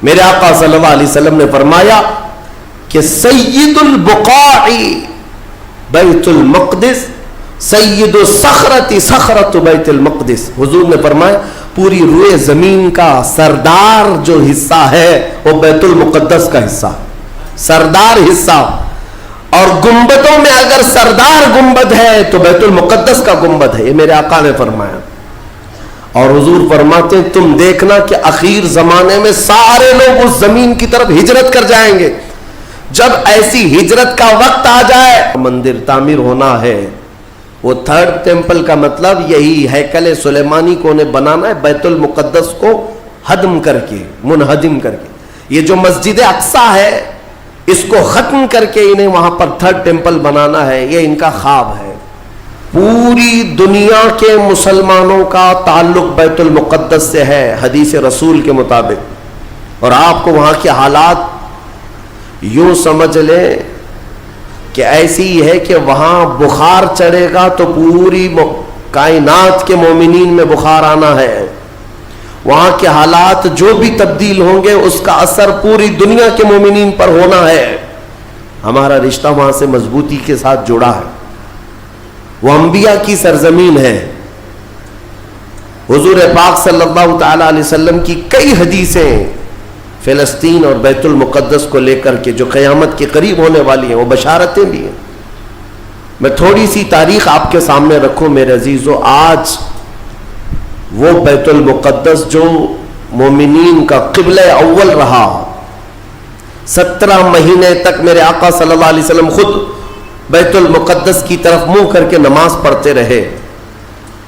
میرے آقا صلی اللہ علیہ وسلم نے فرمایا کہ سید البقاع بیت المقدس، سید الصخرۃ صخرۃ بیت المقدس. حضور نے فرمایا پوری روئے زمین کا سردار جو حصہ ہے وہ بیت المقدس کا حصہ، سردار حصہ. اور گنبدوں میں اگر سردار گنبد ہے تو بیت المقدس کا گنبد ہے. یہ میرے آقا نے فرمایا. اور حضور فرماتے ہیں تم دیکھنا کہ اخیر زمانے میں سارے لوگ اس زمین کی طرف ہجرت کر جائیں گے. جب ایسی ہجرت کا وقت آ جائے مندر تعمیر ہونا ہے. وہ تھرڈ ٹیمپل کا مطلب یہی ہیکل سلیمانی کو انہیں بنانا ہے، بیت المقدس کو ہدم کر کے، منہدم کر کے. یہ جو مسجد اقصی ہے اس کو ختم کر کے انہیں وہاں پر تھرڈ ٹیمپل بنانا ہے. یہ ان کا خواب ہے. پوری دنیا کے مسلمانوں کا تعلق بیت المقدس سے ہے حدیث رسول کے مطابق. اور آپ کو وہاں کے حالات یوں سمجھ لیں کہ ایسی ہے کہ وہاں بخار چڑھے گا تو پوری کائنات کے مومنین میں بخار آنا ہے. وہاں کے حالات جو بھی تبدیل ہوں گے اس کا اثر پوری دنیا کے مومنین پر ہونا ہے. ہمارا رشتہ وہاں سے مضبوطی کے ساتھ جڑا ہے. وہ انبیاء کی سرزمین ہے. حضور پاک صلی اللہ تعالی علیہ وسلم کی کئی حدیثیں فلسطین اور بیت المقدس کو لے کر کے جو قیامت کے قریب ہونے والی ہیں وہ بشارتیں بھی ہیں. میں تھوڑی سی تاریخ آپ کے سامنے رکھوں میرے عزیزو. آج وہ بیت المقدس جو مومنین کا قبلہ اول رہا، 17 مہینے تک میرے آقا صلی اللہ علیہ وسلم خود بیت المقدس کی طرف منہ کر کے نماز پڑھتے رہے.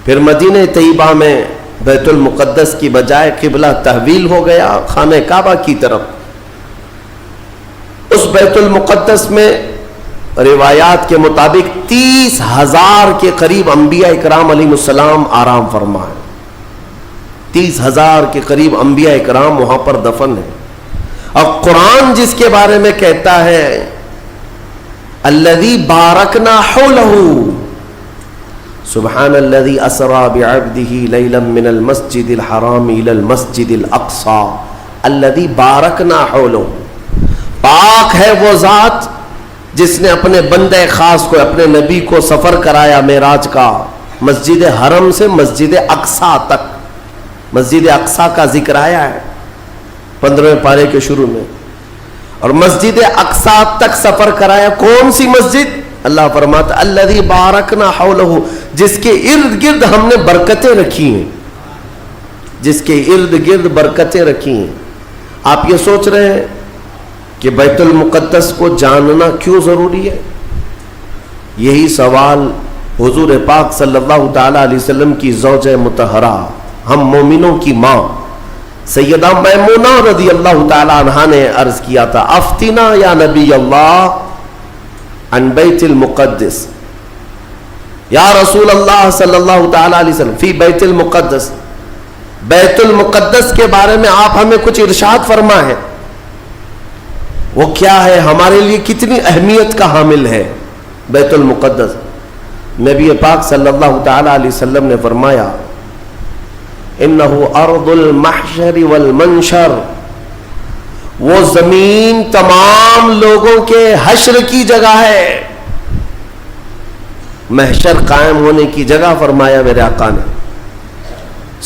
پھر مدینہ طیبہ میں بیت المقدس کی بجائے قبلہ تحویل ہو گیا خانہ کعبہ کی طرف. اس بیت المقدس میں روایات کے مطابق 30,000 کے قریب انبیاء اکرام علیہ السلام آرام فرما ہے. 30,000 کے قریب انبیاء اکرام وہاں پر دفن ہیں. اور قرآن جس کے بارے میں کہتا ہے الذی بارکنا حولہ، سبحان الذی اسری بعبدہ لیلا من المسجد الحرام الی المسجد الاقصی الذی بارکنا حولہ. پاک ہے وہ ذات جس نے اپنے بندے خاص کو، اپنے نبی کو سفر کرایا معراج کا مسجد حرم سے مسجد اقصی تک. مسجد اقصی کا ذکر آیا ہے 15ویں پارے کے شروع میں. اور مسجد اقصی تک سفر کرایا. کون سی مسجد؟ اللہ فرماتا الذی بارکنا حولہ، جس کے ارد گرد ہم نے برکتیں رکھی ہیں. جس کے ارد گرد برکتیں رکھی ہیں. آپ یہ سوچ رہے ہیں کہ بیت المقدس کو جاننا کیوں ضروری ہے؟ یہی سوال حضور پاک صلی اللہ تعالی علیہ وسلم کی زوجہ مطہرہ، ہم مومنوں کی ماں سیدہ میمونہ رضی اللہ تعالی عنہا نے عرض کیا تھا افتنا یا نبی اللہ عن بیت المقدس. یا رسول اللہ صلی اللہ تعالی علیہ وسلم فی بیت المقدس، بیت المقدس کے بارے میں آپ ہمیں کچھ ارشاد فرمائیں. وہ کیا ہے، ہمارے لیے کتنی اہمیت کا حامل ہے بیت المقدس؟ نبی پاک صلی اللہ تعالی علیہ وسلم نے فرمایا انہو ارض المحشر والمنشر، وہ زمین تمام لوگوں کے حشر کی جگہ ہے، محشر قائم ہونے کی جگہ فرمایا میرے آقا نے.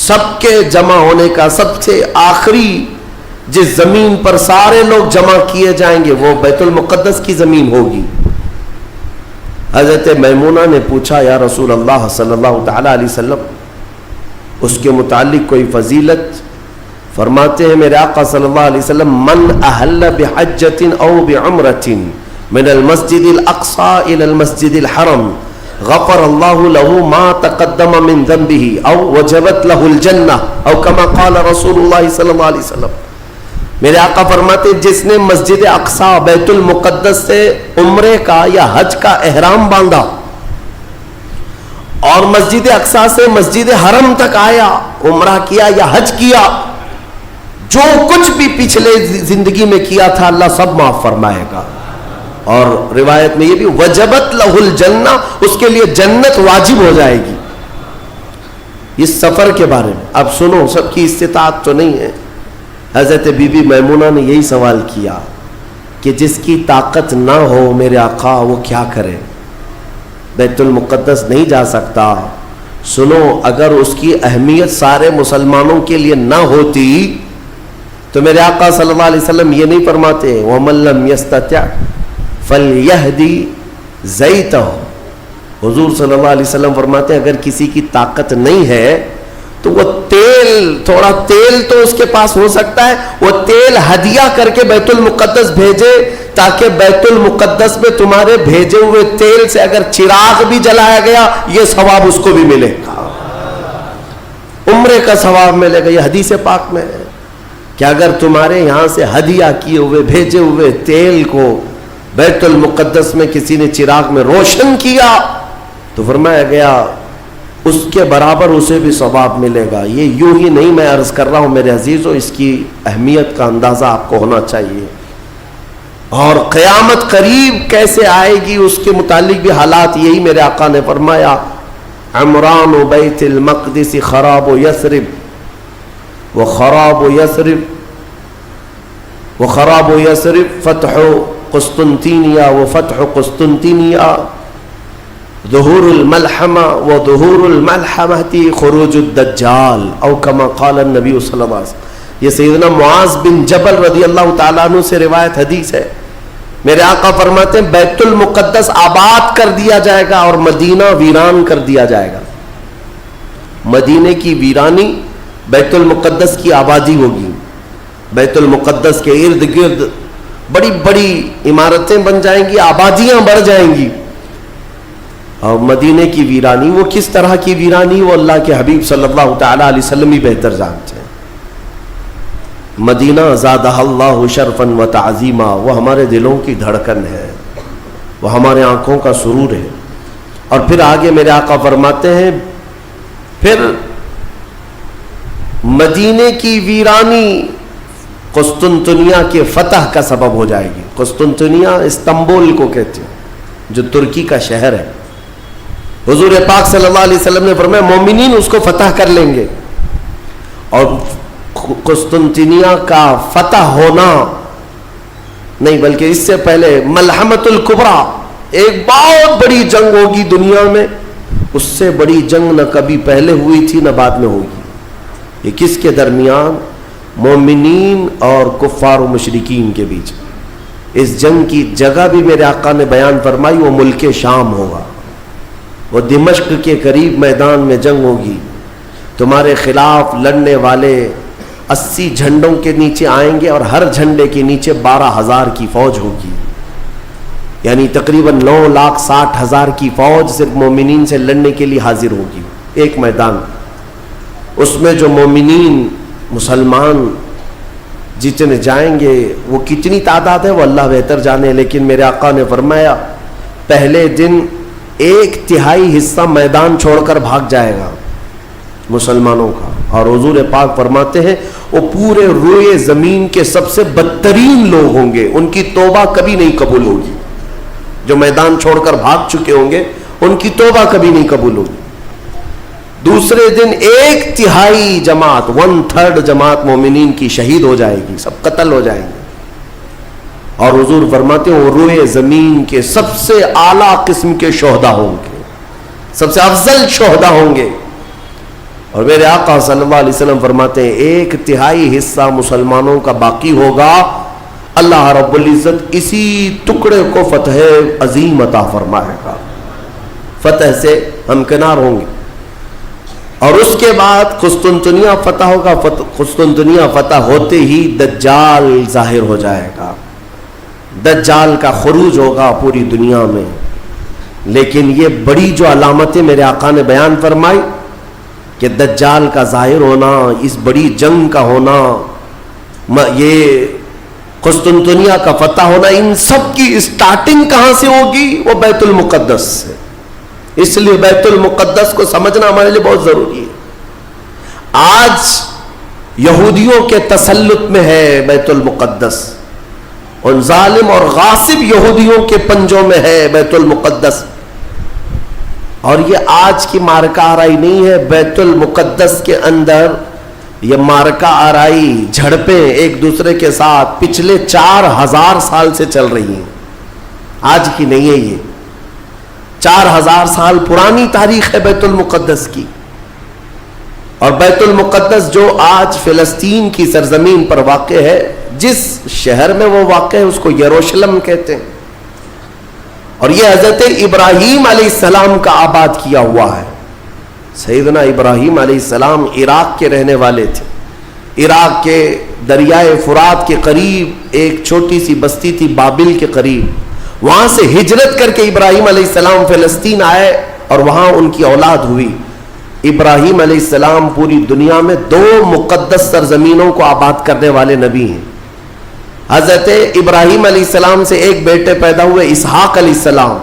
سب کے جمع ہونے کا سب سے آخری جس زمین پر سارے لوگ جمع کیے جائیں گے وہ بیت المقدس کی زمین ہوگی. حضرت میمونہ نے پوچھا یا رسول اللہ صلی اللہ تعالی علیہ وسلم اس کے متعلق کوئی فضیلت؟ فرماتے ہیں میرے آقا صلی اللہ علیہ وسلم من احل بحجۃ او بعمرۃ من المسجد الاقصی الى المسجد الحرم غفر اللہ له ما تقدم من ذنبه او وجبت له الجنہ او كما قال رسول اللہ صلی اللہ علیہ وسلم. میرے آقا فرماتے ہیں جس نے مسجد اقصی بیت المقدس سے عمرے کا یا حج کا احرام باندھا اور مسجد اقصی سے مسجد حرم تک آیا، عمرہ کیا یا حج کیا، جو کچھ بھی پچھلے زندگی میں کیا تھا اللہ سب معاف فرمائے گا. اور روایت میں یہ بھی وجبت لہ الجنہ، اس کے لیے جنت واجب ہو جائے گی. اس سفر کے بارے میں اب سنو، سب کی استطاعت تو نہیں ہے. حضرت بی بی میمونہ نے یہی سوال کیا کہ جس کی طاقت نہ ہو میرے آقا وہ کیا کرے، بیت المقدس نہیں جا سکتا. سنو، اگر اس کی اہمیت سارے مسلمانوں کے لیے نہ ہوتی تو میرے آقا صلی اللہ علیہ وسلم یہ نہیں فرماتے وَمَن لَّمْ يَسْتَطِعْ فَلْيَهْدِ زَيْتَهُ. حضور صلی اللہ علیہ وسلم فرماتے ہیں اگر کسی کی طاقت نہیں ہے تو وہ تھوڑا تیل تو اس کے پاس ہو سکتا ہے، وہ تیل ہدیہ کر کے بیت المقدس بھیجے تاکہ بیت المقدس میں تمہارے بھیجے ہوئے تیل سے اگر چراغ بھی جلایا گیا یہ ثواب اس کو بھی ملے گا، عمرے کا ثواب ملے گا. یہ حدیث پاک میں ہے کہ اگر تمہارے یہاں سے ہدیہ کیے ہوئے بھیجے ہوئے تیل کو بیت المقدس میں کسی نے چراغ میں روشن کیا تو فرمایا گیا اس کے برابر اسے بھی ثواب ملے گا. یہ یوں ہی نہیں میں عرض کر رہا ہوں میرے عزیزوں، اس کی اہمیت کا اندازہ آپ کو ہونا چاہیے. اور قیامت قریب کیسے آئے گی اس کے متعلق بھی حالات یہی میرے آقا نے فرمایا عمران بیت المقدس خراب یثرب وخراب یثرب فتح قسطنطینیہ وفتح قسطنطینیہ ظہور الملحمہ وظہور الملحمہ خروج الدجال او کما قال النبی صلی اللہ علیہ وسلم. یہ سیدنا معاذ بن جبل رضی اللہ تعالیٰ عنہ سے روایت حدیث ہے. میرے آقا فرماتے ہیں بیت المقدس آباد کر دیا جائے گا اور مدینہ ویران کر دیا جائے گا. مدینے کی ویرانی بیت المقدس کی آبادی ہوگی. بیت المقدس کے ارد گرد بڑی بڑی عمارتیں بن جائیں گی، آبادیاں بڑھ جائیں گی. اور مدینے کی ویرانی وہ کس طرح کی ویرانی وہ اللہ کے حبیب صلی اللہ تعالی علیہ وسلم ہی بہتر جانتے ہیں. مدینہ زادہ اللہ شرفا و تعظیما، وہ ہمارے دلوں کی دھڑکن ہے، وہ ہمارے آنکھوں کا سرور ہے. اور پھر آگے میرے آقا فرماتے ہیں پھر مدینے کی ویرانی قسطنطنیہ کے فتح کا سبب ہو جائے گی. قسطنطنیہ استنبول کو کہتے ہیں جو ترکی کا شہر ہے. حضور پاک صلی اللہ علیہ وسلم نے فرمایا مومنین اس کو فتح کر لیں گے. اور قسطنطنیہ کا فتح ہونا نہیں بلکہ اس سے پہلے ملحمۃ الکبریٰ ایک بہت بڑی جنگ ہوگی دنیا میں. اس سے بڑی جنگ نہ کبھی پہلے ہوئی تھی نہ بعد میں ہوگی. یہ کس کے درمیان؟ مومنین اور کفار و مشرکین کے بیچ. اس جنگ کی جگہ بھی میرے آقا نے بیان فرمائی، وہ ملک شام ہوگا، وہ دمشق کے قریب میدان میں جنگ ہوگی. تمہارے خلاف لڑنے والے 80 جھنڈوں کے نیچے آئیں گے اور ہر جھنڈے کے نیچے 12,000 کی فوج ہوگی، یعنی تقریباً 9,60,000 کی فوج صرف مومنین سے لڑنے کے لیے حاضر ہوگی ایک میدان. اس میں جو مومنین مسلمان جتنے جائیں گے وہ کتنی تعداد ہے وہ اللہ بہتر جانے، لیکن میرے آقا نے فرمایا پہلے دن 1/3 حصہ میدان چھوڑ کر بھاگ جائے گا مسلمانوں کا. اور حضور پاک فرماتے ہیں وہ پورے روئے زمین کے سب سے بدترین لوگ ہوں گے، ان کی توبہ کبھی نہیں قبول ہوگی. جو میدان چھوڑ کر بھاگ چکے ہوں گے ان کی توبہ کبھی نہیں قبول ہوگی. دوسرے دن 1/3 جماعت 1/3 جماعت مومنین کی شہید ہو جائے گی، سب قتل ہو جائیں گے. اور حضور فرماتے ہیں وہ روئے زمین کے سب سے اعلیٰ قسم کے شہداء ہوں گے، سب سے افضل شہداء ہوں گے. اور میرے آقا صلی اللہ علیہ وسلم فرماتے ہیں 1/3 حصہ مسلمانوں کا باقی ہوگا، اللہ رب العزت اسی ٹکڑے کو فتح عظیم عطا فرمائے گا، فتح سے ہمکنار ہوں گے. اور اس کے بعد قسطنطنیہ فتح ہوگا. قسطنطنیہ فتح ہوتے ہی دجال ظاہر ہو جائے گا، دجال کا خروج ہوگا پوری دنیا میں. لیکن یہ بڑی جو علامتیں میرے آقا نے بیان فرمائی کہ دجال کا ظاہر ہونا، اس بڑی جنگ کا ہونا، یہ قسطنطنیہ کا فتح ہونا، ان سب کی اسٹارٹنگ کہاں سے ہوگی؟ وہ بیت المقدس سے. اس لیے بیت المقدس کو سمجھنا ہمارے لیے بہت ضروری ہے. آج یہودیوں کے تسلط میں ہے بیت المقدس، ان ظالم اور غاصب یہودیوں کے پنجوں میں ہے بیت المقدس. اور یہ آج کی مارکہ آرائی نہیں ہے. بیت المقدس کے اندر یہ مارکا آرائی جھڑپیں ایک دوسرے کے ساتھ پچھلے 4000 سال سے چل رہی ہیں، آج کی نہیں ہے، یہ 4000 سال پرانی تاریخ ہے بیت المقدس کی. اور بیت المقدس جو آج فلسطین کی سرزمین پر واقع ہے، جس شہر میں وہ واقع ہے اس کو یروشلم کہتے ہیں. اور یہ حضرت ابراہیم علیہ السلام کا آباد کیا ہوا ہے. سیدنا ابراہیم علیہ السلام عراق کے رہنے والے تھے. عراق کے دریائے فرات کے قریب ایک چھوٹی سی بستی تھی بابل کے قریب، وہاں سے ہجرت کر کے ابراہیم علیہ السلام فلسطین آئے اور وہاں ان کی اولاد ہوئی. ابراہیم علیہ السلام پوری دنیا میں 2 مقدس سرزمینوں کو آباد کرنے والے نبی ہیں. حضرت ابراہیم علیہ السلام سے ایک بیٹے پیدا ہوئے اسحاق علیہ السلام.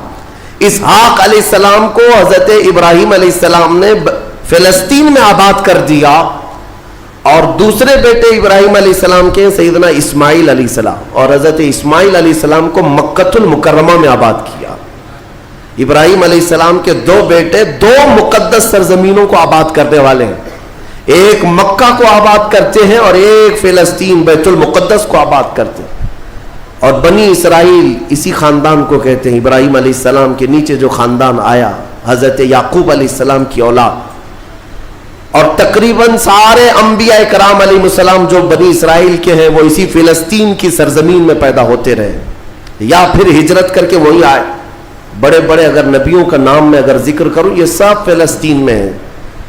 اسحاق علیہ السلام کو حضرت ابراہیم علیہ السلام نے فلسطین میں آباد کر دیا، اور دوسرے بیٹے ابراہیم علیہ السلام کے سیدنا اسماعیل علیہ السلام، اور حضرت اسماعیل علیہ السلام کو مکۃ المکرمہ میں آباد کیا. ابراہیم علیہ السلام کے 2 بیٹے 2 مقدس سرزمینوں کو آباد کرنے والے ہیں. ایک مکہ کو آباد کرتے ہیں اور ایک فلسطین بیت المقدس کو آباد کرتے ہیں. اور بنی اسرائیل اسی خاندان کو کہتے ہیں. ابراہیم علیہ السلام کے نیچے جو خاندان آیا حضرت یعقوب علیہ السلام کی اولاد، اور تقریباً سارے انبیاء کرام علیہ السلام جو بنی اسرائیل کے ہیں وہ اسی فلسطین کی سرزمین میں پیدا ہوتے رہے یا پھر ہجرت کر کے وہی آئے. بڑے بڑے اگر نبیوں کا نام میں اگر ذکر کروں یہ سب فلسطین میں ہیں.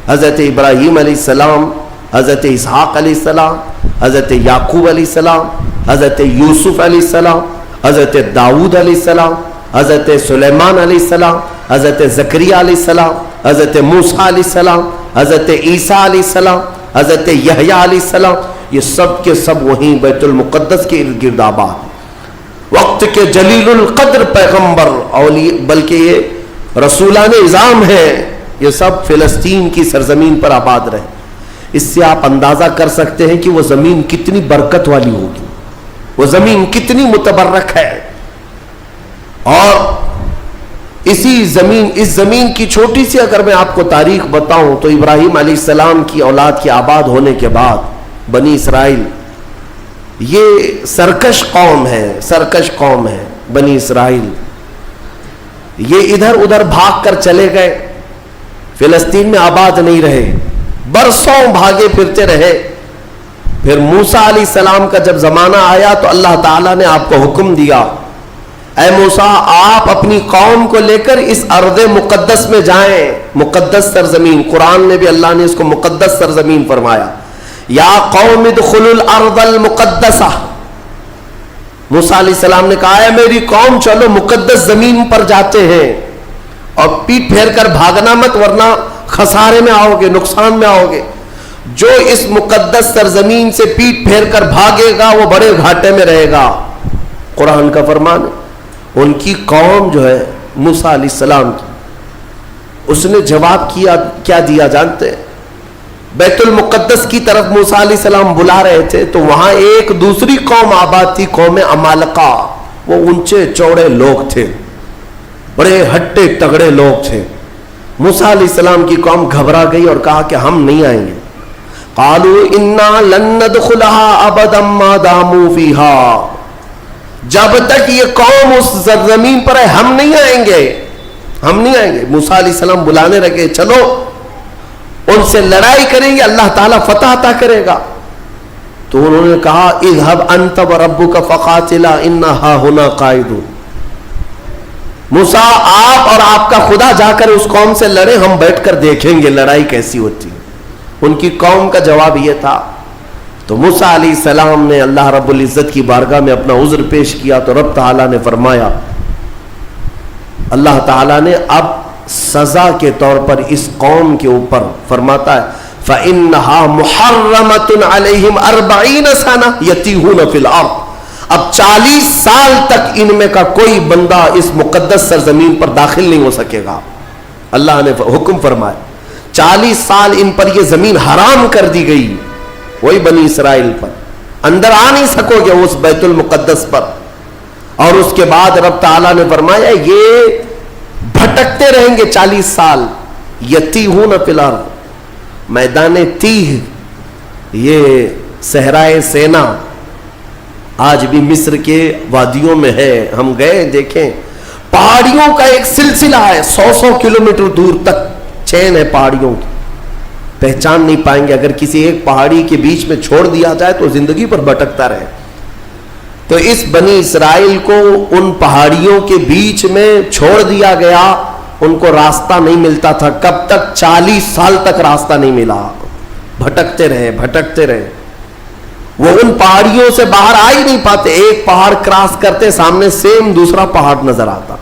حضرت ابراہیم علیہ السلام، حضرت اسحاق علیہ السلام، حضرت یعقوب علیہ السلام، حضرت یوسف علیہ السلام، حضرت داؤد علیہ السلام، حضرت سلیمان علیہ السلام، حضرت زکریا علیہ السلام، حضرت موسیٰ علیہ السلام، حضرت عیسیٰ علیہ السلام، حضرت یحییٰ علیہ السلام، یہ سب کے سب وہیں بیت المقدس کے ارد گرد آباد. وقت کے جلیل القدر پیغمبر بلکہ یہ رسولان اعظام ہیں، یہ سب فلسطین کی سرزمین پر آباد رہے. اس سے آپ اندازہ کر سکتے ہیں کہ وہ زمین کتنی برکت والی ہوگی، وہ زمین کتنی متبرک ہے. اور اس زمین کی چھوٹی سی اگر میں آپ کو تاریخ بتاؤں تو ابراہیم علیہ السلام کی اولاد کے آباد ہونے کے بعد بنی اسرائیل یہ سرکش قوم ہے. بنی اسرائیل یہ ادھر ادھر بھاگ کر چلے گئے، فلسطین میں آباد نہیں رہے، برسوں بھاگے پھرتے رہے. پھر موسیٰ علیہ السلام کا جب زمانہ آیا تو اللہ تعالیٰ نے آپ کو حکم دیا، اے موسیٰ آپ اپنی قوم کو لے کر اس ارض مقدس میں جائیں. مقدس سرزمین، قرآن میں بھی اللہ نے اس کو مقدس سرزمین فرمایا. یا قوم ادخلوا الارض المقدسہ. موسیٰ علیہ السلام نے کہا ہے میری قوم چلو مقدس زمین پر جاتے ہیں، اور پیٹ پھیر کر بھاگنا مت ورنہ خسارے میں آؤ گے، نقصان میں آؤ گے. جو اس مقدس سرزمین سے پیٹ پھیر کر بھاگے گا وہ بڑے گھاٹے میں رہے گا. قرآن کا فرمان ہے. ان کی قوم جو ہے موسیٰ علیہ السلام کی، اس نے جواب کیا دیا جانتے ہیں؟ بیت المقدس کی طرف موسیٰ علیہ السلام بلا رہے تھے تو وہاں ایک دوسری قوم آباد تھی، قوم عمالقہ. وہ اونچے چوڑے لوگ تھے، بڑے ہٹے تگڑے لوگ تھے. موسیٰ علیہ السلام کی قوم گھبرا گئی اور کہا کہ ہم نہیں آئیں گے. قالوا انا لن ندخلها ابدا ما داموا فيها. جب تک یہ قوم اس زمین پر ہے ہم نہیں آئیں گے. موسیٰ علیہ السلام بلانے لگے، چلو ان سے لڑائی کریں گے، اللہ تعالیٰ فتح عطا کرے گا. تو انہوں نے کہا اذهب انت وربك فقاتلا انا هاهنا قاعدون. موسیٰ آپ اور آپ کا خدا جا کر اس قوم سے لڑے، ہم بیٹھ کر دیکھیں گے لڑائی کیسی ہوتی ہے. ان کی قوم کا جواب یہ تھا. تو موسیٰ علیہ السلام نے اللہ رب العزت کی بارگاہ میں اپنا عذر پیش کیا تو رب تعالیٰ نے فرمایا، اللہ تعالیٰ نے اب سزا کے طور پر اس قوم کے اوپر فرماتا ہے فَإِنَّهَا مُحَرَّمَةٌ عَلَيْهِمْ 40 سَنَةً يَتِيهُونَ فِي الْأَرْضِ. اب 40 سال تک ان میں کا کوئی بندہ اس مقدس سرزمین پر داخل نہیں ہو سکے گا. اللہ نے حکم فرمایا 40 سال ان پر یہ زمین حرام کر دی گئی، وہی بنی اسرائیل پر اندر آ نہیں سکو گے اس بیت المقدس پر. اور اس کے بعد رب تعالیٰ نے فرمایا یہ بھٹکتے رہیں گے 40 سال. یتیہون فی الارض، میدان تیہ یہ صحرائے سینا آج بھی مصر کے وادیوں میں ہے. ہم گئے دیکھیں, پہاڑیوں کا ایک سلسلہ ہے, 100 کلومیٹر دور تک چین ہے پہاڑیوں کی, پہچان نہیں پائیں گے. اگر کسی ایک پہاڑی کے بیچ میں چھوڑ دیا جائے تو زندگی پر بھٹکتا رہے. تو اس بنی اسرائیل کو ان پہاڑیوں کے بیچ میں چھوڑ دیا گیا, ان کو راستہ نہیں ملتا تھا. کب تک؟ 40 سال تک راستہ نہیں ملا, بھٹکتے رہے. وہ ان پہاڑیوں سے باہر آ ہی نہیں پاتے. ایک پہاڑ کراس کرتے, سامنے سیم دوسرا پہاڑ نظر آتا,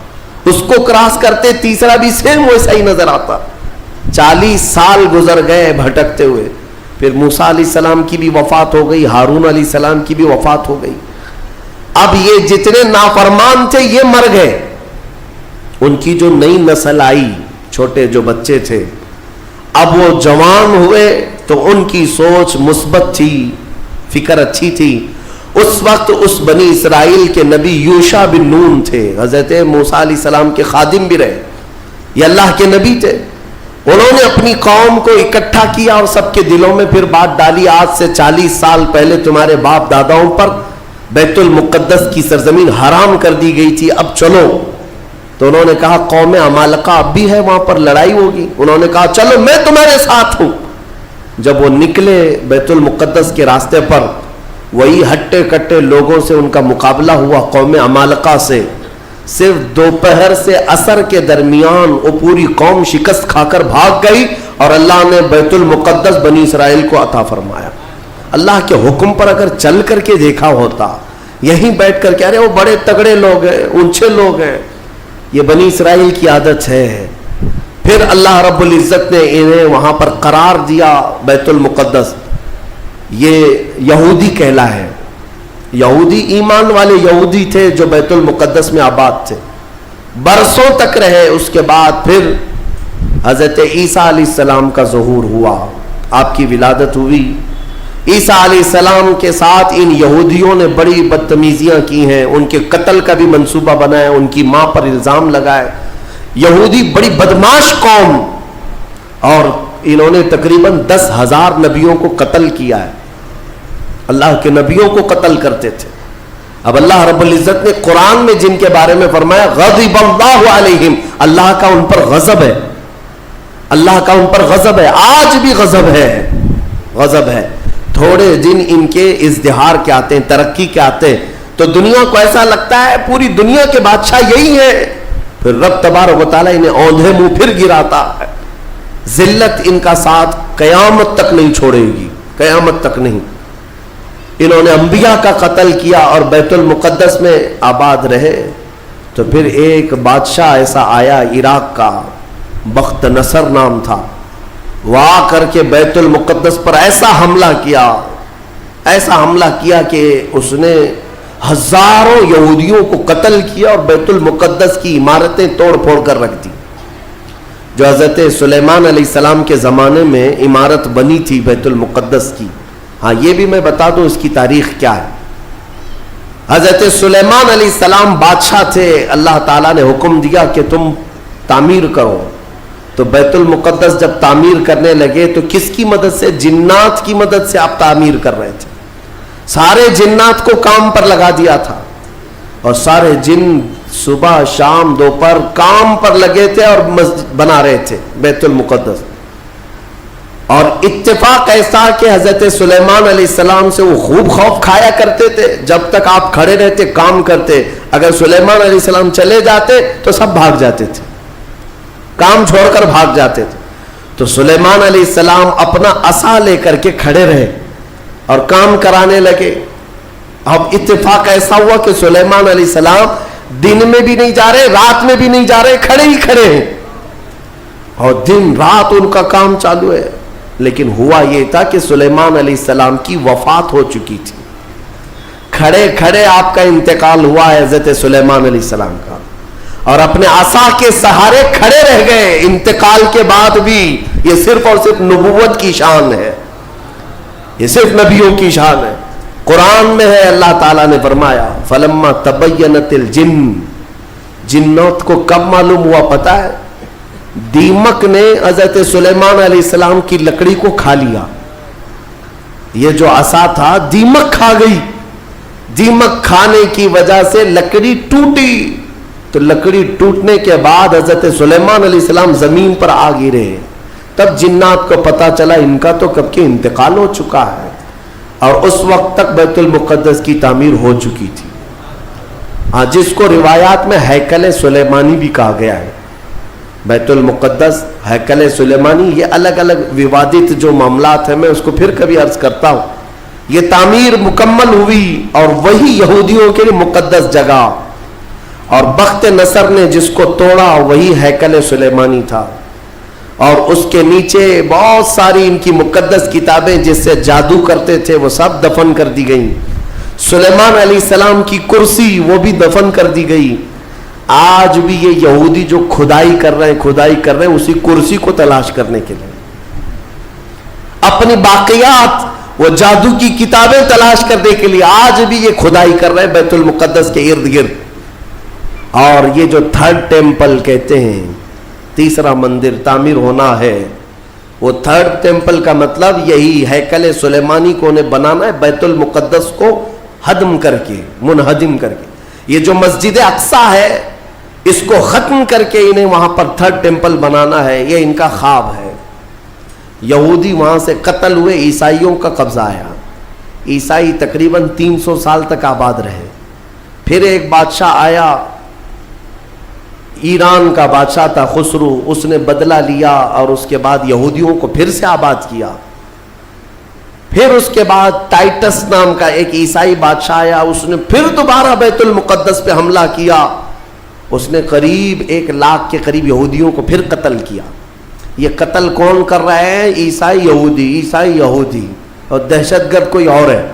اس کو کراس کرتے تیسرا بھی سیم ویسا ہی نظر آتا. 40 سال گزر گئے بھٹکتے ہوئے. پھر موسیٰ علیہ السلام کی بھی وفات ہو گئی, ہارون علیہ السلام کی بھی وفات ہو گئی. اب یہ جتنے نافرمان تھے یہ مر گئے. ان کی جو نئی نسل آئی, چھوٹے جو بچے تھے, اب وہ جوان ہوئے تو ان کی سوچ مثبت تھی, فکر اچھی تھی. اس وقت اس بنی اسرائیل کے نبی یوشع بن نون تھے, حضرت موسیٰ علیہ السلام کے خادم بھی رہے, یہ اللہ کے نبی تھے. انہوں نے اپنی قوم کو اکٹھا کیا اور سب کے دلوں میں پھر بات ڈالی, آج سے 40 سال پہلے تمہارے باپ داداؤں پر بیت المقدس کی سرزمین حرام کر دی گئی تھی, اب چلو. تو انہوں نے کہا قوم عمالقہ اب بھی ہے, وہاں پر لڑائی ہوگی. انہوں نے کہا چلو میں تمہارے ساتھ ہوں. جب وہ نکلے بیت المقدس کے راستے پر, وہی ہٹے کٹے لوگوں سے ان کا مقابلہ ہوا, قوم عمالقہ سے. صرف دوپہر سے عصر کے درمیان وہ پوری قوم شکست کھا کر بھاگ گئی اور اللہ نے بیت المقدس بنی اسرائیل کو عطا فرمایا. اللہ کے حکم پر اگر چل کر کے دیکھا ہوتا, یہیں بیٹھ کر کے ارے وہ بڑے تگڑے لوگ ہیں, اونچے لوگ ہیں, یہ بنی اسرائیل کی عادت ہے. پھر اللہ رب العزت نے انہیں وہاں پر قرار دیا بیت المقدس. یہ یہودی کہلا ہے, یہودی ایمان والے یہودی تھے جو بیت المقدس میں آباد تھے, برسوں تک رہے. اس کے بعد پھر حضرت عیسیٰ علیہ السلام کا ظہور ہوا, آپ کی ولادت ہوئی. عیسیٰ علیہ السلام کے ساتھ ان یہودیوں نے بڑی بدتمیزیاں کی ہیں, ان کے قتل کا بھی منصوبہ بنایا, ان کی ماں پر الزام لگائے. یہودی بڑی بدماش قوم, اور انہوں نے تقریباً 10,000 نبیوں کو قتل کیا ہے. اللہ کے نبیوں کو قتل کرتے تھے. اب اللہ رب العزت نے قرآن میں جن کے بارے میں فرمایا غضب اللہ علیہم, اللہ کا ان پر غضب ہے, اللہ کا ان پر غضب ہے, آج بھی غضب ہے. تھوڑے دن ان کے ازدہار کے آتے ہیں, ترقی کے آتے ہیں, تو دنیا کو ایسا لگتا ہے پوری دنیا کے بادشاہ یہی ہیں. پھر رب تبارک و تعالیٰ انہیں اوندھے منہ پھر گراتا ہے. ذلت ان کا ساتھ قیامت تک نہیں چھوڑے گی, قیامت تک نہیں. انہوں نے انبیاء کا قتل کیا اور بیت المقدس میں آباد رہے. تو پھر ایک بادشاہ ایسا آیا عراق کا, بخت نصر نام تھا, وہ آ کر کے بیت المقدس پر ایسا حملہ کیا کہ اس نے ہزاروں یہودیوں کو قتل کیا اور بیت المقدس کی عمارتیں توڑ پھوڑ کر رکھ دی. جو حضرت سلیمان علیہ السلام کے زمانے میں عمارت بنی تھی بیت المقدس کی. ہاں یہ بھی میں بتا دوں اس کی تاریخ کیا ہے. حضرت سلیمان علیہ السلام بادشاہ تھے, اللہ تعالیٰ نے حکم دیا کہ تم تعمیر کرو. تو بیت المقدس جب تعمیر کرنے لگے تو کس کی مدد سے؟ جنات کی مدد سے آپ تعمیر کر رہے تھے. سارے جنات کو کام پر لگا دیا تھا اور سارے جن صبح شام دوپہر کام پر لگے تھے اور مسجد بنا رہے تھے بیت المقدس. اور اتفاق ایسا کہ حضرت سلیمان علیہ السلام سے وہ خوب خوف کھایا کرتے تھے. جب تک آپ کھڑے رہتے کام کرتے, اگر سلیمان علیہ السلام چلے جاتے تو سب بھاگ جاتے تھے, کام چھوڑ کر بھاگ جاتے تھے. تو سلیمان علیہ السلام اپنا عصا لے کر کے کھڑے رہے اور کام کرانے لگے. اب اتفاق ایسا ہوا کہ سلیمان علیہ السلام دن میں بھی نہیں جا رہے, رات میں بھی نہیں جا رہے, کھڑے ہی کھڑے ہیں اور دن رات ان کا کام چالو ہے. لیکن ہوا یہ تھا کہ سلیمان علیہ السلام کی وفات ہو چکی تھی. کھڑے کھڑے آپ کا انتقال ہوا ہے حضرت سلیمان علیہ السلام کا, اور اپنے عصا کے سہارے کھڑے رہ گئے انتقال کے بعد بھی. یہ صرف اور صرف نبوت کی شان ہے, یہ صرف نبیوں کی شان ہے. قرآن میں ہے, اللہ تعالیٰ نے فرمایا فلما تبینت الجن, جنات کو کب معلوم ہوا پتا ہے؟ دیمک نے حضرت سلیمان علیہ السلام کی لکڑی کو کھا لیا. یہ جو عصا تھا دیمک کھا گئی، دیمک کھانے کی وجہ سے لکڑی ٹوٹی، تو لکڑی ٹوٹنے کے بعد حضرت سلیمان علیہ السلام زمین پر آ گرے، تب جنات کو پتا چلا ان کا تو کب کے انتقال ہو چکا ہے، اور اس وقت تک بیت المقدس کی تعمیر ہو چکی تھی، جس کو روایات میں ہیکل سلیمانی بھی کہا گیا ہے۔ بیت المقدس، ہیکل سلیمانی، یہ الگ الگ ووادت جو معاملات ہیں، میں اس کو پھر کبھی عرض کرتا ہوں۔ یہ تعمیر مکمل ہوئی اور وہی یہودیوں کے لیے مقدس جگہ، اور بخت نصر نے جس کو توڑا وہی ہیکل سلیمانی تھا، اور اس کے نیچے بہت ساری ان کی مقدس کتابیں جس سے جادو کرتے تھے وہ سب دفن کر دی گئیں۔ سلیمان علیہ السلام کی کرسی وہ بھی دفن کر دی گئی۔ آج بھی یہ یہودی جو کھدائی کر رہے ہیں اسی کرسی کو تلاش کرنے کے لیے، اپنی باقیات، وہ جادو کی کتابیں تلاش کرنے کے لیے آج بھی یہ کھدائی کر رہے ہیں بیت المقدس کے ارد گرد۔ اور یہ جو تھرڈ ٹیمپل کہتے ہیں، تیسرا مندر تعمیر ہونا ہے، وہ تھرڈ ٹیمپل کا مطلب یہی ہیکل سلیمانی کو انہیں بنانا ہے، بیت المقدس کو ہدم کر کے، منہدم کر کے۔ یہ جو مسجد اقصی ہے اس کو ختم کر کے انہیں وہاں پر تھرڈ ٹیمپل بنانا ہے، یہ ان کا خواب ہے۔ یہودی وہاں سے قتل ہوئے، عیسائیوں کا قبضہ آیا، عیسائی تقریباً 300 سال تک آباد رہے۔ پھر ایک بادشاہ آیا، ایران کا بادشاہ تھا خسرو، اس نے بدلہ لیا اور اس کے بعد یہودیوں کو پھر سے آباد کیا۔ پھر اس کے بعد ٹائٹس نام کا ایک عیسائی بادشاہ آیا، اس نے پھر دوبارہ بیت المقدس پہ حملہ کیا، اس نے قریب 1 لاکھ کے قریب یہودیوں کو پھر قتل کیا۔ یہ قتل کون کر رہا ہے؟ عیسائی یہودی، اور دہشت گرد کوئی اور ہے۔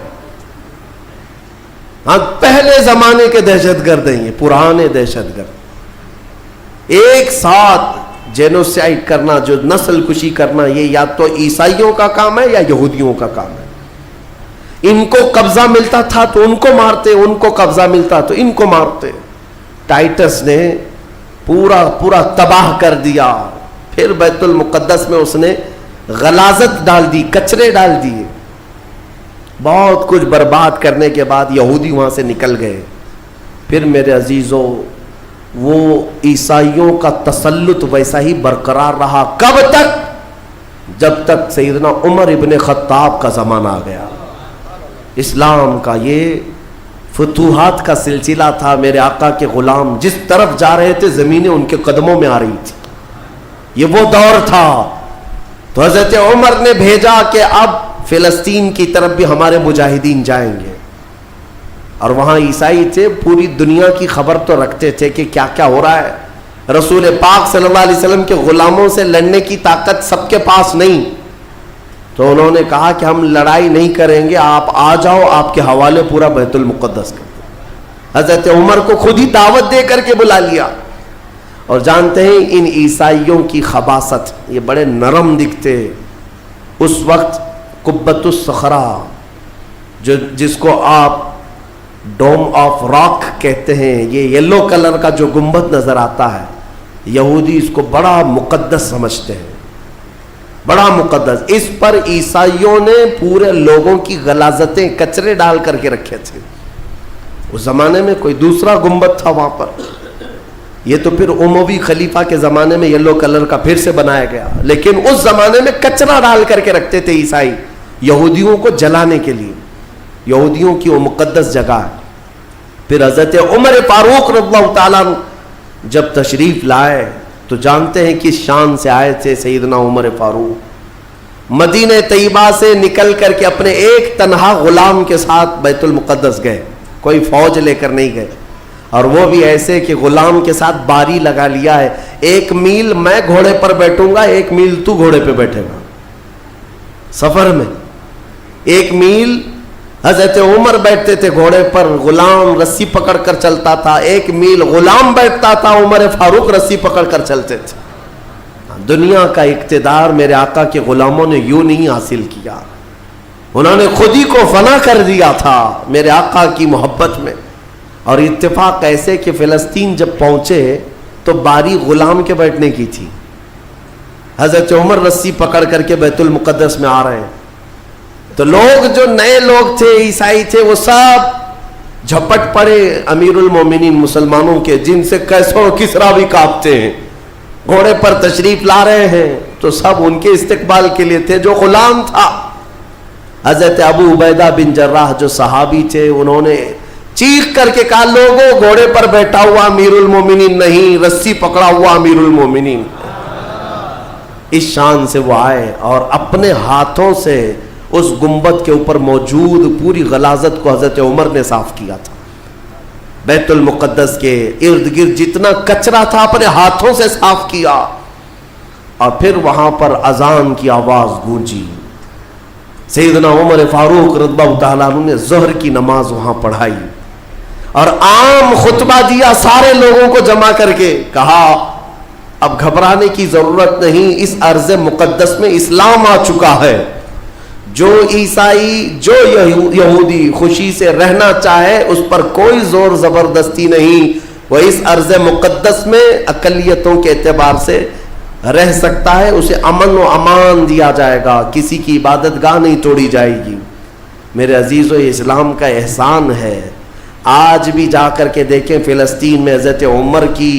ہاں، پہلے زمانے کے دہشت گرد ہیں یہ، پرانے دہشت گرد۔ ایک ساتھ جینوسائڈ کرنا، جو نسل کشی کرنا، یہ یا تو عیسائیوں کا کام ہے یا یہودیوں کا کام ہے۔ ان کو قبضہ ملتا تھا تو ان کو مارتے، ان کو قبضہ ملتا تو ان کو مارتے۔ ٹائٹس نے پورا تباہ کر دیا۔ پھر بیت المقدس میں اس نے غلاظت ڈال دی، کچرے ڈال دیے، بہت کچھ برباد کرنے کے بعد یہودی وہاں سے نکل گئے۔ پھر میرے عزیزو، وہ عیسائیوں کا تسلط ویسا ہی برقرار رہا۔ کب تک؟ جب تک سیدنا عمر ابن خطاب کا زمانہ آ گیا۔ اسلام کا یہ فتوحات کا سلسلہ تھا۔ میرے آقا کے غلام جس طرف جا رہے تھے زمینیں ان کے قدموں میں آ رہی تھی، یہ وہ دور تھا۔ تو حضرت عمر نے بھیجا کہ اب فلسطین کی طرف بھی ہمارے مجاہدین جائیں گے، اور وہاں عیسائی تھے، پوری دنیا کی خبر تو رکھتے تھے کہ کیا کیا ہو رہا ہے۔ رسول پاک صلی اللہ علیہ وسلم کے غلاموں سے لڑنے کی طاقت سب کے پاس نہیں، تو انہوں نے کہا کہ ہم لڑائی نہیں کریں گے، آپ آ جاؤ، آپ کے حوالے پورا بیت المقدس کر دیں۔ حضرت عمر کو خود ہی دعوت دے کر کے بلا لیا۔ اور جانتے ہیں ان عیسائیوں کی خباثت، یہ بڑے نرم دکھتے۔ اس وقت قبۃ الصخرہ، جس کو آپ ڈوم آف راک کہتے ہیں، یہ یلو کلر کا جو گنبد نظر آتا ہے، یہودی اس کو بڑا مقدس سمجھتے ہیں، بڑا مقدس۔ اس پر عیسائیوں نے پورے لوگوں کی غلاظتیں، کچرے ڈال کر کے رکھے تھے۔ اس زمانے میں کوئی دوسرا گنبد تھا وہاں پر، یہ تو پھر اموی خلیفہ کے زمانے میں یلو کلر کا پھر سے بنایا گیا، لیکن اس زمانے میں کچرا ڈال کر کے رکھتے تھے عیسائی، یہودیوں کو جلانے کے لیے۔ یہودیوں کی وہ مقدس جگہ ہے۔ پھر حضرت عمر فاروق رضی اللہ تعالیٰ جب تشریف لائے تو جانتے ہیں کس شان سے آئے تھے سیدنا عمر فاروق۔ مدینہ طیبہ سے نکل کر کے اپنے ایک تنہا غلام کے ساتھ بیت المقدس گئے، کوئی فوج لے کر نہیں گئے، اور وہ بھی ایسے کہ غلام کے ساتھ باری لگا لیا ہے، 1 میل میں گھوڑے پر بیٹھوں گا، 1 میل تو گھوڑے پہ بیٹھے گا۔ سفر میں 1 میل حضرت عمر بیٹھتے تھے گھوڑے پر، غلام رسی پکڑ کر چلتا تھا، 1 میل غلام بیٹھتا تھا، عمر فاروق رسی پکڑ کر چلتے تھے۔ دنیا کا اقتدار میرے آقا کے غلاموں نے یوں نہیں حاصل کیا، انہوں نے خود ہی کو فنا کر دیا تھا میرے آقا کی محبت میں۔ اور اتفاق ایسے کہ فلسطین جب پہنچے تو باری غلام کے بیٹھنے کی تھی، حضرت عمر رسی پکڑ کر کے بیت المقدس میں آ رہے ہیں، تو لوگ جو نئے لوگ تھے، عیسائی تھے، وہ سب جھپٹ پڑے امیر المومنین مسلمانوں کے، جن سے کیسر و کسریٰ بھی کانپتے ہیں، گھوڑے پر تشریف لا رہے ہیں، تو سب ان کے استقبال کے لیے تھے۔ جو غلام تھا حضرت ابو عبیدہ بن جراح جو صحابی تھے، انہوں نے چیخ کر کے کہا لوگوں گھوڑے پر بیٹھا ہوا امیر المومنین نہیں، رسی پکڑا ہوا امیر المومنین۔ اس شان سے وہ آئے اور اپنے ہاتھوں سے اس گنبد کے اوپر موجود پوری غلاظت کو حضرت عمر نے صاف کیا تھا۔ بیت المقدس کے ارد گرد جتنا کچرا تھا اپنے ہاتھوں سے صاف کیا، اور پھر وہاں پر اذان کی آواز گونجی۔ سیدنا عمر فاروق رضی اللہ تعالیٰ عنہ نے ظہر کی نماز وہاں پڑھائی اور عام خطبہ دیا، سارے لوگوں کو جمع کر کے کہا اب گھبرانے کی ضرورت نہیں، اس ارض مقدس میں اسلام آ چکا ہے، جو عیسائی جو یہودی خوشی سے رہنا چاہے اس پر کوئی زور زبردستی نہیں، وہ اس ارض مقدس میں اقلیتوں کے اعتبار سے رہ سکتا ہے، اسے امن و امان دیا جائے گا، کسی کی عبادت گاہ نہیں توڑی جائے گی۔ میرے عزیزو، یہ اسلام کا احسان ہے۔ آج بھی جا کر کے دیکھیں فلسطین میں حضرت عمر کی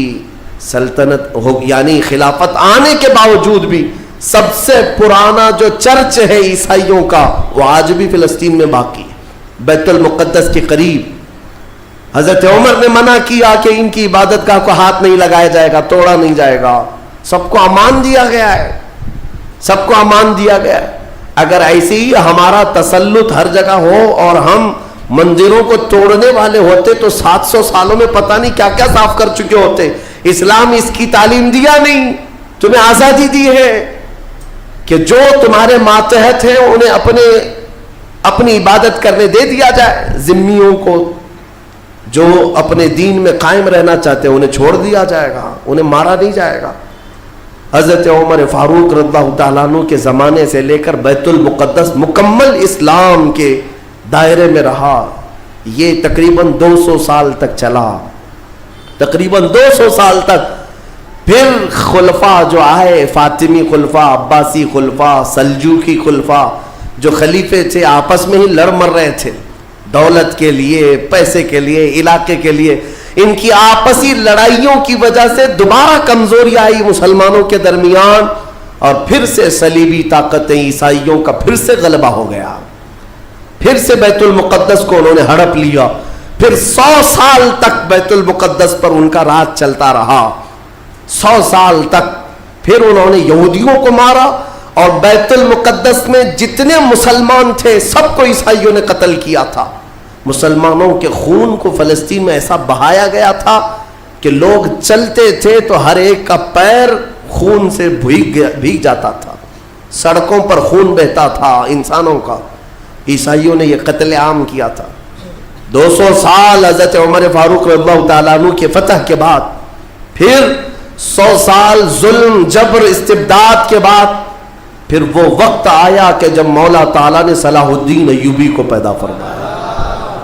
سلطنت یعنی خلافت آنے کے باوجود بھی سب سے پرانا جو چرچ ہے عیسائیوں کا، وہ آج بھی فلسطین میں باقی ہے، بیت المقدس کے قریب۔ حضرت عمر نے منع کیا کہ ان کی عبادت گاہ کو ہاتھ نہیں لگایا جائے گا، توڑا نہیں جائے گا، سب کو امان دیا گیا ہے، سب کو امان دیا گیا ہے۔ اگر ایسے ہی ہمارا تسلط ہر جگہ ہو اور ہم مندروں کو توڑنے والے ہوتے تو 700 سالوں میں پتہ نہیں کیا کیا صاف کر چکے ہوتے۔ اسلام اس کی تعلیم دیا نہیں، تمہیں آزادی دی ہے کہ جو تمہارے ماتحت ہیں انہیں اپنی عبادت کرنے دے دیا جائے، ذمیوں کو جو اپنے دین میں قائم رہنا چاہتے ہیں انہیں چھوڑ دیا جائے گا، انہیں مارا نہیں جائے گا۔ حضرت عمر فاروق رضی اللہ تعالیٰ عنہ کے زمانے سے لے کر بیت المقدس مکمل اسلام کے دائرے میں رہا، یہ تقریباً 200 سال تک چلا، تقریباً 200 سال تک۔ پھر خلفاء جو آئے، فاطمی خلفاء، عباسی خلفاء، سلجوقی خلفاء، جو خلیفے تھے آپس میں ہی لڑ مر رہے تھے دولت کے لیے، پیسے کے لیے، علاقے کے لیے، ان کی آپسی لڑائیوں کی وجہ سے دوبارہ کمزوری آئی مسلمانوں کے درمیان، اور پھر سے صلیبی طاقتیں عیسائیوں کا پھر سے غلبہ ہو گیا، پھر سے بیت المقدس کو انہوں نے ہڑپ لیا۔ پھر 100 سال تک بیت المقدس پر ان کا راج چلتا رہا، 100 سال تک۔ پھر انہوں نے یہودیوں کو مارا، اور بیت المقدس میں جتنے مسلمان تھے سب کو عیسائیوں نے قتل کیا تھا۔ مسلمانوں کے خون کو فلسطین میں ایسا بہایا گیا تھا کہ لوگ چلتے تھے تو ہر ایک کا پیر خون سے بھیگ جاتا تھا، سڑکوں پر خون بہتا تھا انسانوں کا۔ عیسائیوں نے یہ قتل عام کیا تھا۔ 200 سال حضرت عمر فاروق رضی اللہ تعالیٰ عنہ کے فتح کے بعد، پھر 100 سال ظلم، جبر، استبداد کے بعد، پھر وہ وقت آیا کہ جب مولا تعالیٰ نے صلاح الدین ایوبی کو پیدا فرمایا،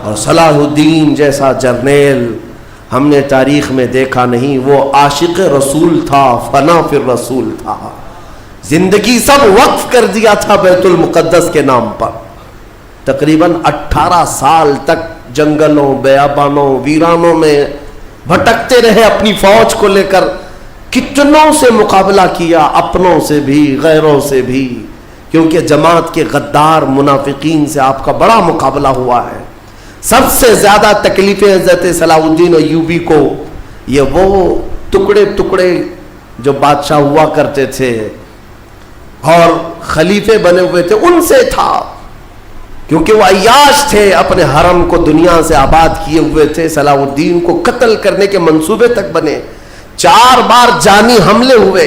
اور صلاح الدین جیسا جرنیل ہم نے تاریخ میں دیکھا نہیں۔ وہ عاشق رسول تھا، فنا فی الرسول تھا، زندگی سب وقف کر دیا تھا بیت المقدس کے نام پر۔ تقریباً 18 سال تک جنگلوں، بیابانوں، ویرانوں میں بھٹکتے رہے اپنی فوج کو لے کر، کتنوں سے مقابلہ کیا، اپنوں سے بھی غیروں سے بھی، کیونکہ جماعت کے غدار منافقین سے آپ کا بڑا مقابلہ ہوا ہے۔ سب سے زیادہ تکلیفیں حضرت صلاح الدین ایوبی کو یہ وہ ٹکڑے ٹکڑے جو بادشاہ ہوا کرتے تھے اور خلیفے بنے ہوئے تھے ان سے تھا، کیونکہ وہ عیاش تھے، اپنے حرم کو دنیا سے آباد کیے ہوئے تھے، صلاح الدین کو قتل کرنے کے منصوبے تک بنے، 4 بار جانی حملے ہوئے،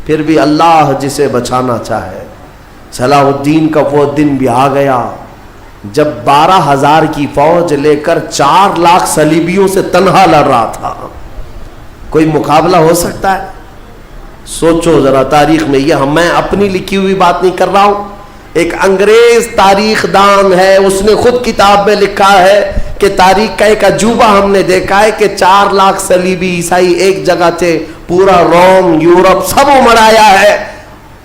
پھر بھی اللہ جسے بچانا چاہے۔ صلاح الدین کا وہ دن بھی آ گیا جب 12,000 کی فوج لے کر 4 لاکھ صلیبیوں سے تنہا لڑ رہا تھا۔ کوئی مقابلہ ہو سکتا ہے؟ سوچو ذرا تاریخ میں، یہ میں اپنی لکھی ہوئی بات نہیں کر رہا ہوں، ایک انگریز تاریخ دان ہے، اس نے خود کتاب میں لکھا ہے کہ تاریخ کا ایک عجوبہ ہم نے دیکھا ہے کہ 4 لاکھ صلیبی عیسائی ایک جگہ تھے، پورا روم، یورپ سب امڑ آیا ہے،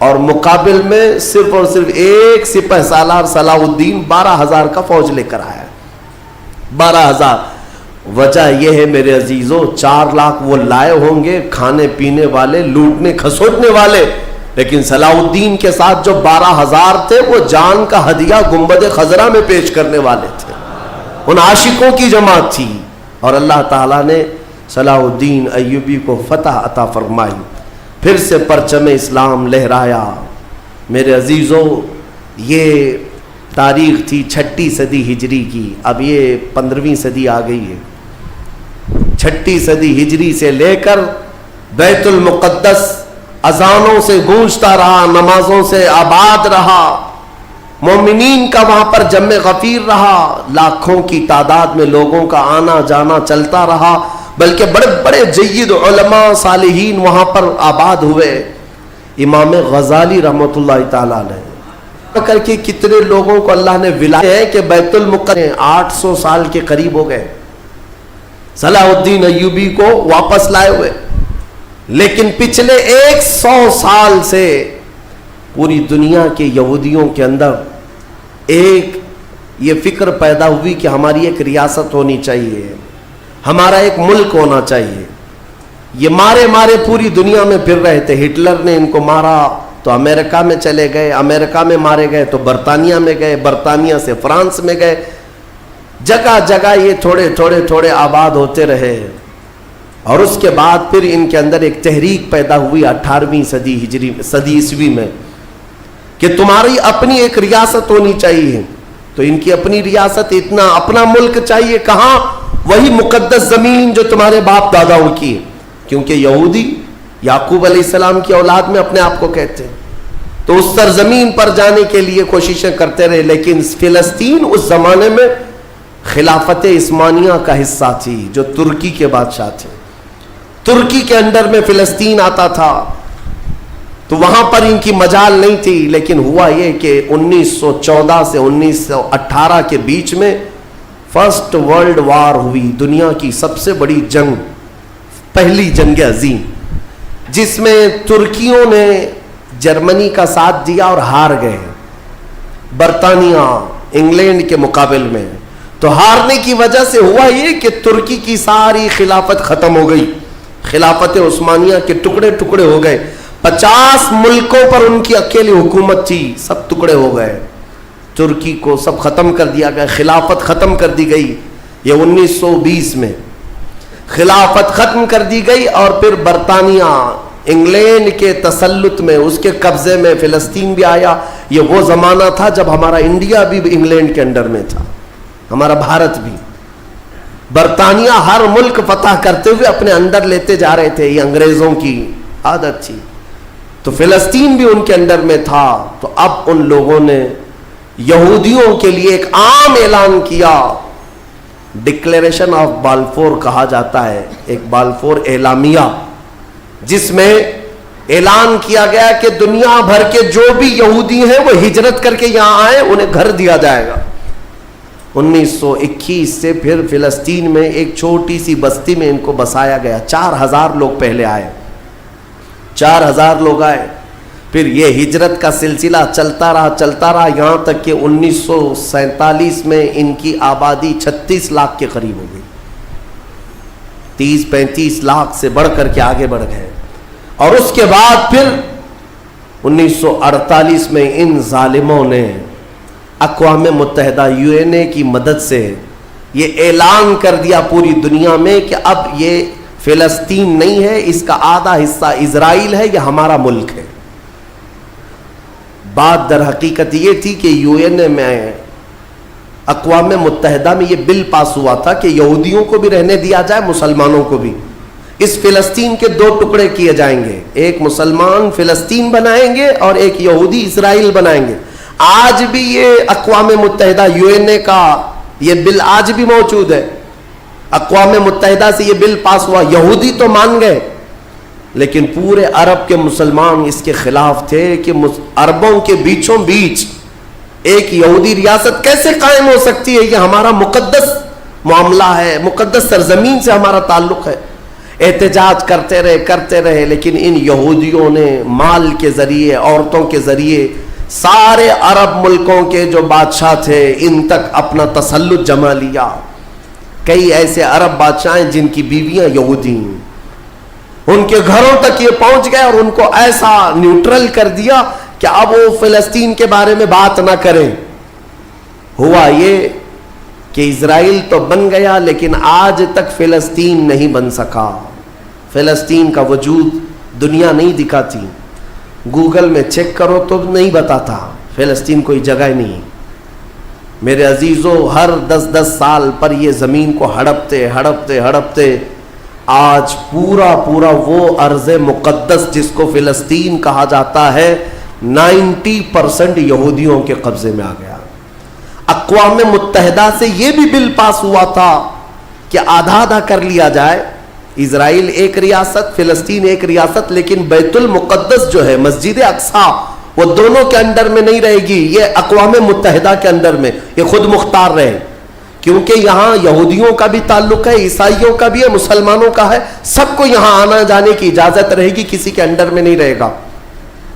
اور مقابل میں صرف اور صرف ایک سپہ سالار صلاح الدین 12,000 کا فوج لے کر آیا. 12,000. وجہ یہ ہے میرے عزیزوں 4 لاکھ وہ لائے ہوں گے کھانے پینے والے, لوٹنے کھسوٹنے والے, لیکن صلاح الدین کے ساتھ جو 12,000 تھے وہ جان کا ہدیہ گنبد خضرا میں پیش کرنے والے تھے. ان عاشقوں کی جماعت تھی. اور اللہ تعالیٰ نے صلاح الدین ایوبی کو فتح عطا فرمائی, پھر سے پرچم اسلام لہرایا. میرے عزیزوں یہ تاریخ تھی 6 صدی ہجری کی. اب یہ 15ویں صدی آ گئی ہے. 6 صدی ہجری سے لے کر بیت المقدس اذانوں سے گونجتا رہا, نمازوں سے آباد رہا, مومنین کا وہاں پر جمع غفیر رہا, لاکھوں کی تعداد میں لوگوں کا آنا جانا چلتا رہا, بلکہ بڑے بڑے جید علماء صالحین وہاں پر آباد ہوئے. امام غزالی رحمۃ اللہ تعالیٰ علیہ کر کے کتنے لوگوں کو اللہ نے ولایت ہے کہ بیت المقدس 800 سال کے قریب ہو گئے صلاح الدین ایوبی کو واپس لائے ہوئے. لیکن پچھلے 100 سال سے پوری دنیا کے یہودیوں کے اندر ایک یہ فکر پیدا ہوئی کہ ہماری ایک ریاست ہونی چاہیے, ہمارا ایک ملک ہونا چاہیے. یہ مارے پوری دنیا میں پھر رہے تھے. ہٹلر نے ان کو مارا تو امریکہ میں چلے گئے, امریکہ میں مارے گئے تو برطانیہ میں گئے, برطانیہ سے فرانس میں گئے. جگہ جگہ یہ تھوڑے آباد ہوتے رہے. اور اس کے بعد پھر ان کے اندر ایک تحریک پیدا ہوئی 18ویں صدی عیسوی میں کہ تمہاری اپنی ایک ریاست ہونی چاہیے. تو ان کی اپنی ریاست, اتنا اپنا ملک چاہیے. کہاں؟ وہی مقدس زمین جو تمہارے باپ داداؤں کی ہے, کیونکہ یہودی یعقوب علیہ السلام کی اولاد میں اپنے آپ کو کہتے ہیں. تو اس سرزمین پر جانے کے لیے کوششیں کرتے رہے. لیکن فلسطین اس زمانے میں خلافت عثمانیہ کا حصہ تھی جو ترکی کے بادشاہ تھے. ترکی کے انڈر میں فلسطین آتا تھا, تو وہاں پر ان کی مجال نہیں تھی. لیکن ہوا یہ کہ 1914 سے 1918 کے بیچ میں فرسٹ ورلڈ وار ہوئی, دنیا کی سب سے بڑی جنگ, پہلی جنگ عظیم, جس میں ترکیوں نے جرمنی کا ساتھ دیا اور ہار گئے برطانیہ انگلینڈ کے مقابل میں. تو ہارنے کی وجہ سے ہوا یہ کہ ترکی کی ساری خلافت ختم ہو گئی. خلافت عثمانیہ کے ٹکڑے ٹکڑے ہو گئے. 50 ملکوں پر ان کی اکیلی حکومت تھی, سب ٹکڑے ہو گئے. ترکی کو سب ختم کر دیا گیا, خلافت ختم کر دی گئی. یہ 1920 میں خلافت ختم کر دی گئی. اور پھر برطانیہ انگلینڈ کے تسلط میں, اس کے قبضے میں فلسطین بھی آیا. یہ وہ زمانہ تھا جب ہمارا انڈیا بھی انگلینڈ کے انڈر میں تھا, ہمارا بھارت بھی. برطانیہ ہر ملک فتح کرتے ہوئے اپنے اندر لیتے جا رہے تھے, یہ انگریزوں کی عادت تھی. تو فلسطین بھی ان کے اندر میں تھا. تو اب ان لوگوں نے یہودیوں کے لیے ایک عام اعلان کیا, ڈکلیریشن آف بالفور کہا جاتا ہے, ایک بالفور اعلامیہ, جس میں اعلان کیا گیا کہ دنیا بھر کے جو بھی یہودی ہیں وہ ہجرت کر کے یہاں آئے, انہیں گھر دیا جائے گا. 1921 سے پھر فلسطین میں ایک چھوٹی سی بستی میں ان کو بسایا گیا. 4000 لوگ پہلے آئے, 4000 لوگ آئے. پھر یہ ہجرت کا سلسلہ چلتا رہا یہاں تک کہ 1947 میں ان کی آبادی 36 لاکھ کے قریب ہو گئی. 30-35 لاکھ سے بڑھ کر کے آگے بڑھ گئے. اور اس کے بعد پھر 1948 میں ان ظالموں نے اقوام متحدہ UN کی مدد سے یہ اعلان کر دیا پوری دنیا میں کہ اب یہ فلسطین نہیں ہے, اس کا آدھا حصہ اسرائیل ہے, یہ ہمارا ملک ہے. بات در حقیقت یہ تھی کہ UN میں, اقوام متحدہ میں یہ بل پاس ہوا تھا کہ یہودیوں کو بھی رہنے دیا جائے, مسلمانوں کو بھی. اس فلسطین کے 2 ٹکڑے کیے جائیں گے, ایک مسلمان فلسطین بنائیں گے اور ایک یہودی اسرائیل بنائیں گے. آج بھی یہ اقوام متحدہ UN کا یہ بل آج بھی موجود ہے. اقوام متحدہ سے یہ بل پاس ہوا. یہودی تو مان گئے, لیکن پورے عرب کے مسلمان اس کے خلاف تھے کہ عربوں کے بیچوں بیچ ایک یہودی ریاست کیسے قائم ہو سکتی ہے, یہ ہمارا مقدس معاملہ ہے, مقدس سرزمین سے ہمارا تعلق ہے. احتجاج کرتے رہے لیکن ان یہودیوں نے مال کے ذریعے، عورتوں کے ذریعے سارے عرب ملکوں کے جو بادشاہ تھے ان تک اپنا تسلط جما لیا. کئی ایسے عرب بادشاہ ہیں جن کی بیویاں یہودی ہیں، ان کے گھروں تک یہ پہنچ گئے اور ان کو ایسا نیوٹرل کر دیا کہ اب وہ فلسطین کے بارے میں بات نہ کریں. ہوا یہ کہ اسرائیل تو بن گیا لیکن آج تک فلسطین نہیں بن سکا. فلسطین کا وجود دنیا نہیں دکھاتی، گوگل میں چیک کرو تو نہیں بتاتا فلسطین کوئی جگہ نہیں. میرے عزیزو، ہر 10 سال پر یہ زمین کو ہڑپتے آج پورا وہ ارض مقدس جس کو فلسطین کہا جاتا ہے 90% یہودیوں کے قبضے میں آ گیا. اقوام متحدہ سے یہ بھی بل پاس ہوا تھا کہ آدھا کر لیا جائے، اسرائیل ایک ریاست، فلسطین ایک ریاست، لیکن بیت المقدس جو ہے مسجد اقصی وہ دونوں کے انڈر میں نہیں رہے گی، یہ اقوام متحدہ کے اندر میں، یہ خود مختار رہے. کیونکہ یہاں یہودیوں کا بھی تعلق ہے، عیسائیوں کا بھی ہے، مسلمانوں کا ہے، سب کو یہاں آنا جانے کی اجازت رہے گی، کسی کے انڈر میں نہیں رہے گا.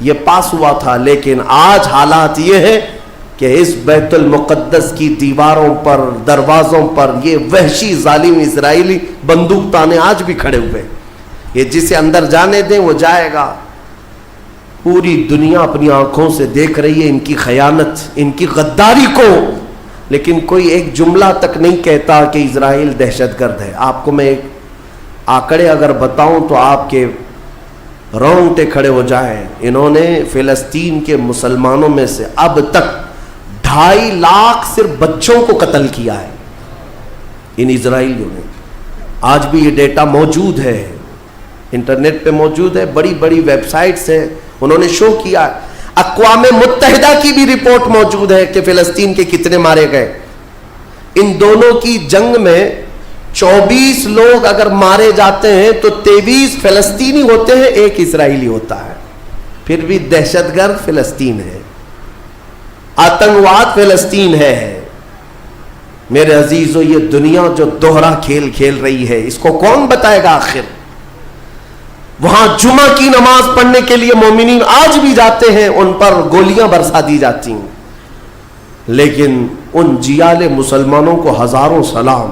یہ پاس ہوا تھا. لیکن آج حالات یہ ہے کہ اس بیت المقدس کی دیواروں پر، دروازوں پر یہ وحشی ظالم اسرائیلی بندوق تانے آج بھی کھڑے ہوئے. یہ جسے اندر جانے دیں وہ جائے گا. پوری دنیا اپنی آنکھوں سے دیکھ رہی ہے ان کی خیانت، ان کی غداری کو، لیکن کوئی ایک جملہ تک نہیں کہتا کہ اسرائیل دہشت گرد ہے. آپ کو میں ایک آنکڑے اگر بتاؤں تو آپ کے رونگٹے کھڑے ہو جائیں. انہوں نے فلسطین کے مسلمانوں میں سے اب تک 2.5 لاکھ صرف بچوں کو قتل کیا ہے ان اسرائیلیوں نے. آج بھی یہ ڈیٹا موجود ہے، انٹرنیٹ پہ موجود ہے، بڑی ویب سائٹس ہیں، انہوں نے شو کیا. اقوام متحدہ کی بھی رپورٹ موجود ہے کہ فلسطین کے کتنے مارے گئے. ان دونوں کی جنگ میں 24 لوگ اگر مارے جاتے ہیں تو 23 فلسطینی ہوتے ہیں، ایک اسرائیلی ہوتا ہے. پھر بھی دہشت گرد فلسطین ہے، آتنکواد فلسطین ہے. میرے عزیزو، یہ دنیا جو دوہرا کھیل کھیل رہی ہے اس کو کون بتائے گا آخر؟ وہاں جمعہ کی نماز پڑھنے کے لیے مومنین آج بھی جاتے ہیں، ان پر گولیاں برسا دی جاتی ہیں، لیکن ان جیال مسلمانوں کو ہزاروں سلام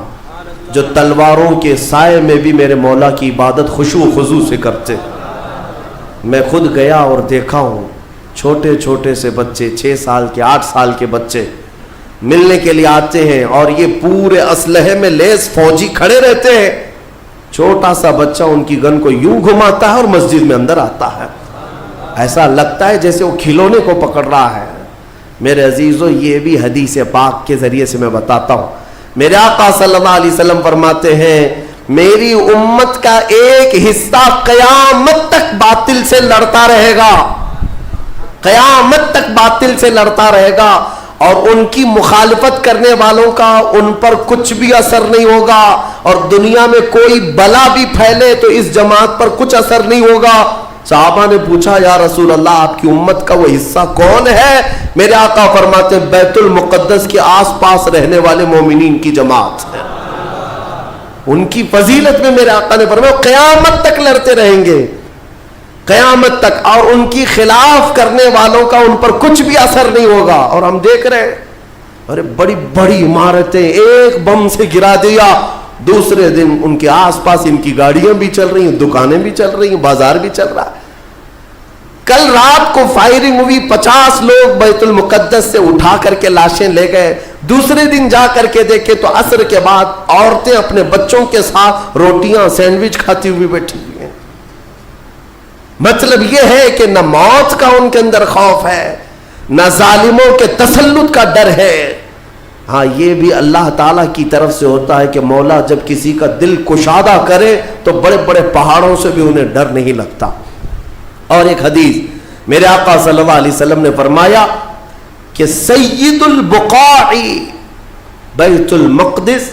جو تلواروں کے سائے میں بھی میرے مولا کی عبادت خشوع و خضوع سے کرتے. میں خود گیا اور دیکھا ہوں، چھوٹے سے بچے، 6 سال کے، 8 سال کے بچے ملنے کے لیے آتے ہیں اور یہ پورے اسلحے میں لیس فوجی کھڑے رہتے ہیں. چھوٹا سا بچہ ان کی گن کو یوں گھماتا ہے اور مسجد میں اندر آتا ہے، ایسا لگتا ہے جیسے وہ کھلونے کو پکڑ رہا ہے. میرے عزیزو، یہ بھی حدیث پاک کے ذریعے سے میں بتاتا ہوں. میرے آقا صلی اللہ علیہ وسلم فرماتے ہیں میری امت کا ایک حصہ قیامت تک باطل سے لڑتا رہے گا، قیامت تک باطل سے لڑتا رہے گا، اور ان کی مخالفت کرنے والوں کا ان پر کچھ بھی اثر نہیں ہوگا، اور دنیا میں کوئی بلا بھی پھیلے تو اس جماعت پر کچھ اثر نہیں ہوگا. صحابہ نے پوچھا یا رسول اللہ آپ کی امت کا وہ حصہ کون ہے؟ میرے آقا فرماتے بیت المقدس کے آس پاس رہنے والے مومنین کی جماعت ہے. ان کی فضیلت میں میرے آقا نے فرمایا قیامت تک لڑتے رہیں گے، قیامت تک، اور ان کی خلاف کرنے والوں کا ان پر کچھ بھی اثر نہیں ہوگا. اور ہم دیکھ رہے ہیں، ارے بڑی عمارتیں ایک بم سے گرا دیا، دوسرے دن ان کے آس پاس ان کی گاڑیاں بھی چل رہی ہیں، دکانیں بھی چل رہی ہیں، بازار بھی چل رہا ہے. کل رات کو فائرنگ ہوئی، 50 لوگ بیت المقدس سے اٹھا کر کے لاشیں لے گئے. دوسرے دن جا کر کے دیکھے تو عصر کے بعد عورتیں اپنے بچوں کے ساتھ روٹیاں سینڈوچ کھاتی ہوئی بیٹھی ہوئی ہیں. مطلب یہ ہے کہ نہ موت کا ان کے اندر خوف ہے، نہ ظالموں کے تسلط کا ڈر ہے. ہاں یہ بھی اللہ تعالیٰ کی طرف سے ہوتا ہے کہ مولا جب کسی کا دل کشادہ کرے تو بڑے بڑے پہاڑوں سے بھی انہیں ڈر نہیں لگتا. اور ایک حدیث میرے آقا صلی اللہ علیہ وسلم نے فرمایا کہ سید البقاع بیت المقدس،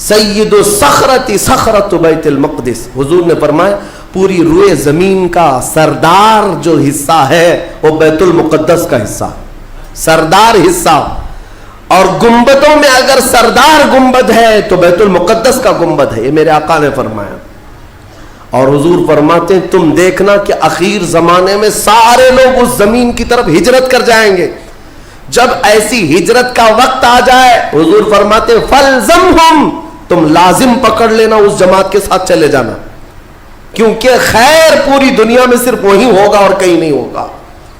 سید الصخرۃ صخرۃ بیت المقدس. حضور نے فرمایا پوری روئے زمین کا سردار جو حصہ ہے وہ بیت المقدس کا حصہ، سردار حصہ. اور گنبدوں میں اگر سردار گنبد ہے تو بیت المقدس کا گنبد ہے، یہ میرے آقا نے فرمایا. اور حضور فرماتے ہیں تم دیکھنا کہ اخیر زمانے میں سارے لوگ اس زمین کی طرف ہجرت کر جائیں گے. جب ایسی ہجرت کا وقت آ جائے حضور فرماتے ہیں فَالْزَمْهُمْ، تم لازم پکڑ لینا اس جماعت کے ساتھ چلے جانا، کیونکہ خیر پوری دنیا میں صرف وہی ہوگا اور کہیں نہیں ہوگا.